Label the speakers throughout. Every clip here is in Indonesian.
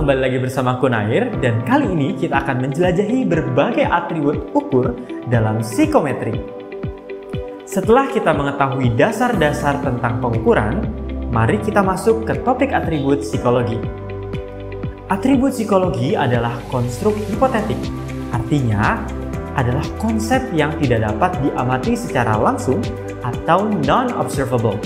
Speaker 1: kembali lagi bersama aku Nair, dan kali ini kita akan menjelajahi berbagai atribut ukur dalam psikometri. Setelah kita mengetahui dasar-dasar tentang pengukuran, mari kita masuk ke topik atribut psikologi. Atribut psikologi adalah konstruk hipotetik, artinya adalah konsep yang tidak dapat diamati secara langsung atau non-observable.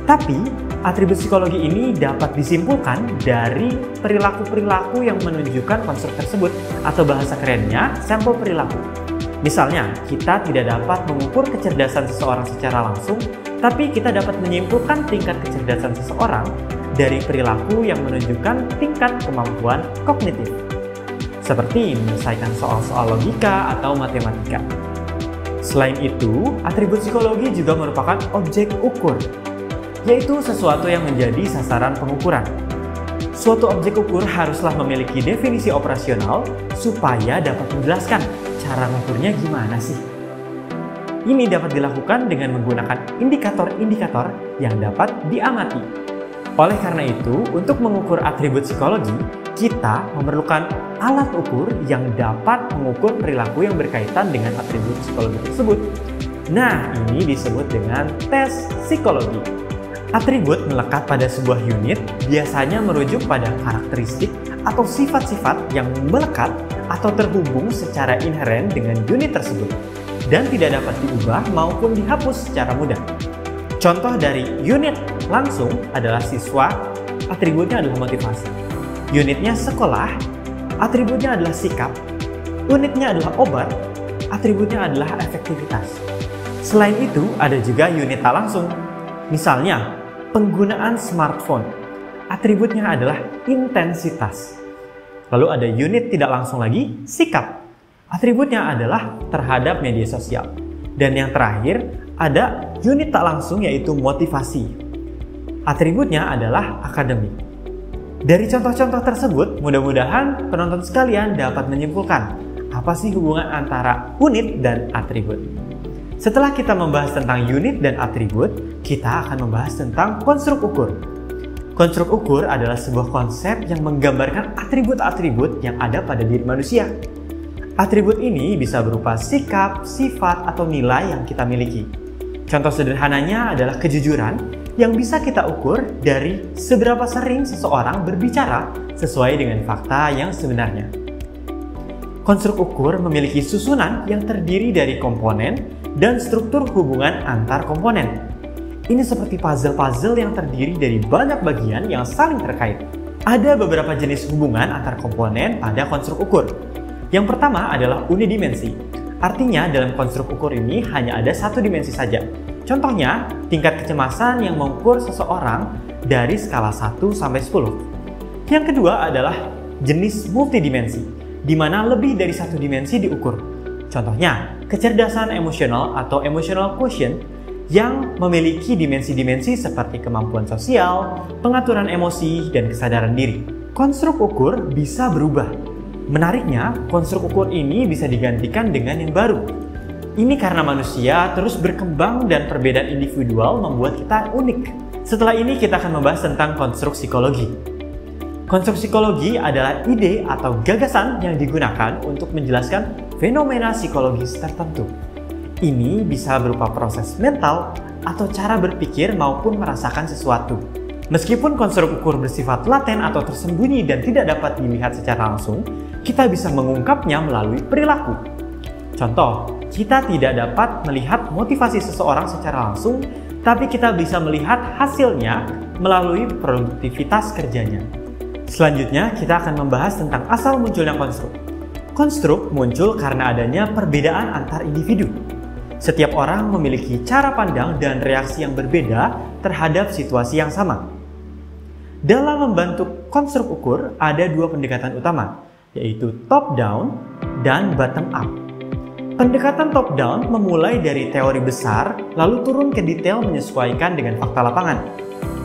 Speaker 1: Tapi, atribut psikologi ini dapat disimpulkan dari perilaku-perilaku yang menunjukkan konstruk tersebut, atau bahasa kerennya, sampel perilaku. Misalnya, kita tidak dapat mengukur kecerdasan seseorang secara langsung, tapi kita dapat menyimpulkan tingkat kecerdasan seseorang dari perilaku yang menunjukkan tingkat kemampuan kognitif, seperti menyelesaikan soal-soal logika atau matematika. Selain itu, atribut psikologi juga merupakan objek ukur, yaitu sesuatu yang menjadi sasaran pengukuran. Suatu objek ukur haruslah memiliki definisi operasional supaya dapat menjelaskan cara mengukurnya gimana sih. Ini dapat dilakukan dengan menggunakan indikator-indikator yang dapat diamati. Oleh karena itu, untuk mengukur atribut psikologi, kita memerlukan alat ukur yang dapat mengukur perilaku yang berkaitan dengan atribut psikologi tersebut. Nah, ini disebut dengan tes psikologi. Atribut melekat pada sebuah unit biasanya merujuk pada karakteristik atau sifat-sifat yang melekat atau terhubung secara inheren dengan unit tersebut dan tidak dapat diubah maupun dihapus secara mudah. Contoh dari unit langsung adalah siswa, atributnya adalah motivasi. Unitnya sekolah, atributnya adalah sikap. Unitnya adalah obat, atributnya adalah efektivitas. Selain itu, ada juga unit tak langsung. Misalnya, penggunaan smartphone, atributnya adalah intensitas. Lalu ada unit tidak langsung lagi, sikap. Atributnya adalah terhadap media sosial. Dan yang terakhir, ada unit tak langsung yaitu motivasi. Atributnya adalah akademik. Dari contoh-contoh tersebut, mudah-mudahan penonton sekalian dapat menyimpulkan apa sih hubungan antara unit dan atribut. Setelah kita membahas tentang unit dan atribut, kita akan membahas tentang konstruk ukur. Konstruk ukur adalah sebuah konsep yang menggambarkan atribut-atribut yang ada pada diri manusia. Atribut ini bisa berupa sikap, sifat, atau nilai yang kita miliki. Contoh sederhananya adalah kejujuran yang bisa kita ukur dari seberapa sering seseorang berbicara sesuai dengan fakta yang sebenarnya. Konstruk ukur memiliki susunan yang terdiri dari komponen dan struktur hubungan antar komponen. Ini seperti puzzle-puzzle yang terdiri dari banyak bagian yang saling terkait. Ada beberapa jenis hubungan antar komponen pada konstruk ukur. Yang pertama adalah unidimensi. Artinya dalam konstruk ukur ini hanya ada satu dimensi saja. Contohnya, tingkat kecemasan yang mengukur seseorang dari skala 1 sampai 10. Yang kedua adalah jenis multidimensi, di mana lebih dari satu dimensi diukur. Contohnya, kecerdasan emosional atau emotional quotient yang memiliki dimensi-dimensi seperti kemampuan sosial, pengaturan emosi, dan kesadaran diri. Konstruk ukur bisa berubah. Menariknya, konstruk ukur ini bisa digantikan dengan yang baru. Ini karena manusia terus berkembang dan perbedaan individual membuat kita unik. Setelah ini kita akan membahas tentang konstruk psikologi. Konstruk psikologi adalah ide atau gagasan yang digunakan untuk menjelaskan fenomena psikologis tertentu. Ini bisa berupa proses mental atau cara berpikir maupun merasakan sesuatu. Meskipun konstruk ukur bersifat laten atau tersembunyi dan tidak dapat dilihat secara langsung, kita bisa mengungkapnya melalui perilaku. Contoh, kita tidak dapat melihat motivasi seseorang secara langsung, tapi kita bisa melihat hasilnya melalui produktivitas kerjanya. Selanjutnya, kita akan membahas tentang asal munculnya konstruk. Konstruk muncul karena adanya perbedaan antar individu. Setiap orang memiliki cara pandang dan reaksi yang berbeda terhadap situasi yang sama. Dalam membentuk konstruk ukur, ada dua pendekatan utama, yaitu top-down dan bottom-up. Pendekatan top-down memulai dari teori besar, lalu turun ke detail menyesuaikan dengan fakta lapangan.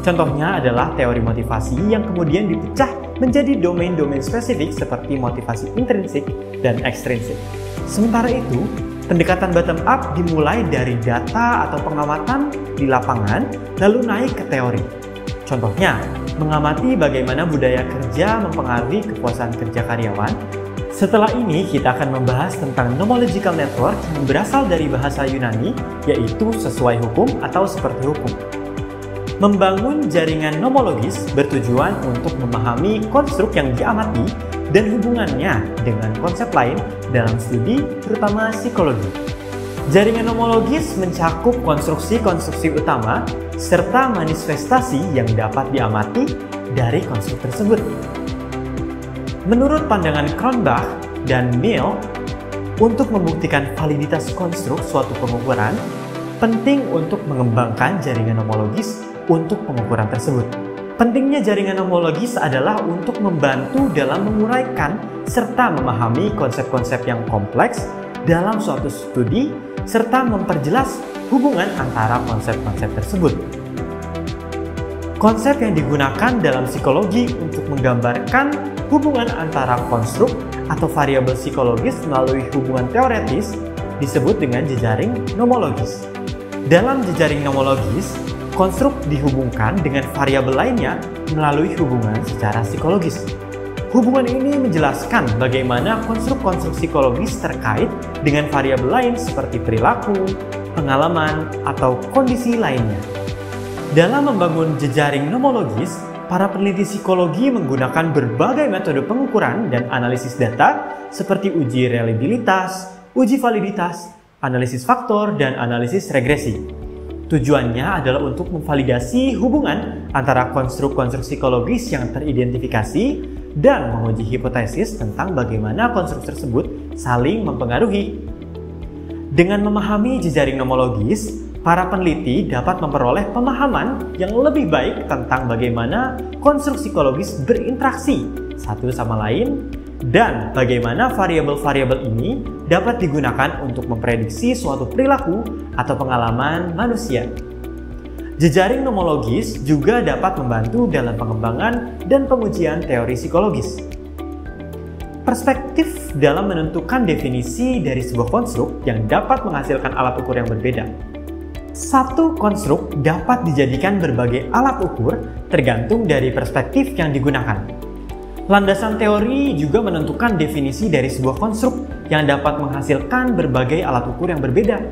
Speaker 1: Contohnya adalah teori motivasi yang kemudian dipecah menjadi domain-domain spesifik seperti motivasi intrinsik dan ekstrinsik. Sementara itu, pendekatan bottom up dimulai dari data atau pengamatan di lapangan lalu naik ke teori. Contohnya, mengamati bagaimana budaya kerja mempengaruhi kepuasan kerja karyawan. Setelah ini, kita akan membahas tentang nomological network yang berasal dari bahasa Yunani, yaitu sesuai hukum atau seperti hukum. Membangun jaringan nomologis bertujuan untuk memahami konstruk yang diamati dan hubungannya dengan konsep lain dalam studi, terutama psikologi. Jaringan nomologis mencakup konstruksi-konstruksi utama serta manifestasi yang dapat diamati dari konstruk tersebut. Menurut pandangan Cronbach dan Mill, untuk membuktikan validitas konstruk suatu pengukuran, penting untuk mengembangkan jaringan nomologis untuk pengukuran tersebut. Pentingnya jaringan nomologis adalah untuk membantu dalam menguraikan serta memahami konsep-konsep yang kompleks dalam suatu studi serta memperjelas hubungan antara konsep-konsep tersebut. Konsep yang digunakan dalam psikologi untuk menggambarkan hubungan antara konstruk atau variabel psikologis melalui hubungan teoretis disebut dengan jejaring nomologis. Dalam jejaring nomologis, konstruk dihubungkan dengan variabel lainnya melalui hubungan secara psikologis. Hubungan ini menjelaskan bagaimana konstruk-konstruk psikologis terkait dengan variabel lain seperti perilaku, pengalaman, atau kondisi lainnya. Dalam membangun jejaring nomologis, para peneliti psikologi menggunakan berbagai metode pengukuran dan analisis data seperti uji reliabilitas, uji validitas, analisis faktor, dan analisis regresi. Tujuannya adalah untuk memvalidasi hubungan antara konstruk-konstruk psikologis yang teridentifikasi dan menguji hipotesis tentang bagaimana konstruk tersebut saling mempengaruhi. Dengan memahami jejaring nomologis, para peneliti dapat memperoleh pemahaman yang lebih baik tentang bagaimana konstruk psikologis berinteraksi satu sama lain dan bagaimana variabel-variabel ini dapat digunakan untuk memprediksi suatu perilaku atau pengalaman manusia. Jejaring nomologis juga dapat membantu dalam pengembangan dan pengujian teori psikologis. Perspektif dalam menentukan definisi dari sebuah konstruk yang dapat menghasilkan alat ukur yang berbeda. Satu konstruk dapat dijadikan berbagai alat ukur tergantung dari perspektif yang digunakan. Landasan teori juga menentukan definisi dari sebuah konstruk yang dapat menghasilkan berbagai alat ukur yang berbeda.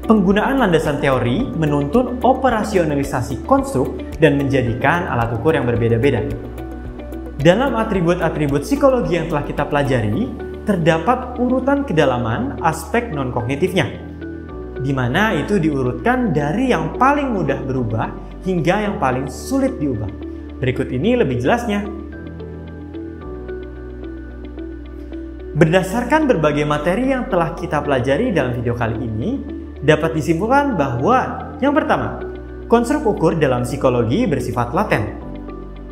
Speaker 1: Penggunaan landasan teori menuntun operasionalisasi konstruk dan menjadikan alat ukur yang berbeda-beda. Dalam atribut-atribut psikologi yang telah kita pelajari, terdapat urutan kedalaman aspek non-kognitifnya, di mana itu diurutkan dari yang paling mudah berubah hingga yang paling sulit diubah. Berikut ini lebih jelasnya. Berdasarkan berbagai materi yang telah kita pelajari dalam video kali ini, dapat disimpulkan bahwa yang pertama, konstruk ukur dalam psikologi bersifat laten.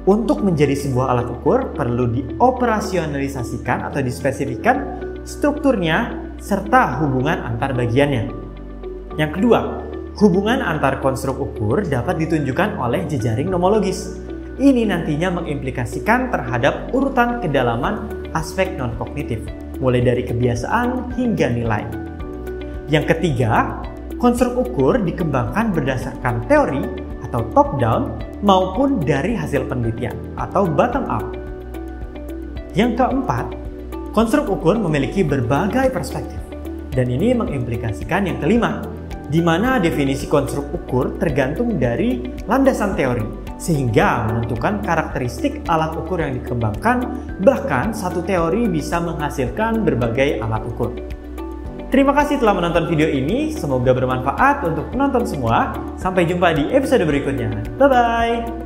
Speaker 1: Untuk menjadi sebuah alat ukur perlu dioperasionalisasikan atau dispesifikkan strukturnya serta hubungan antar bagiannya. Yang kedua, hubungan antar konstruk ukur dapat ditunjukkan oleh jejaring nomologis. Ini nantinya mengimplikasikan terhadap urutan kedalaman aspek non-kognitif, mulai dari kebiasaan hingga nilai. Yang ketiga, konstruk ukur dikembangkan berdasarkan teori atau top-down maupun dari hasil penelitian atau bottom-up. Yang keempat, konstruk ukur memiliki berbagai perspektif. Dan ini mengimplikasikan yang kelima, di mana definisi konstruk ukur tergantung dari landasan teori, sehingga menentukan karakteristik alat ukur yang dikembangkan, bahkan satu teori bisa menghasilkan berbagai alat ukur. Terima kasih telah menonton video ini, semoga bermanfaat untuk penonton semua. Sampai jumpa di episode berikutnya. Bye-bye!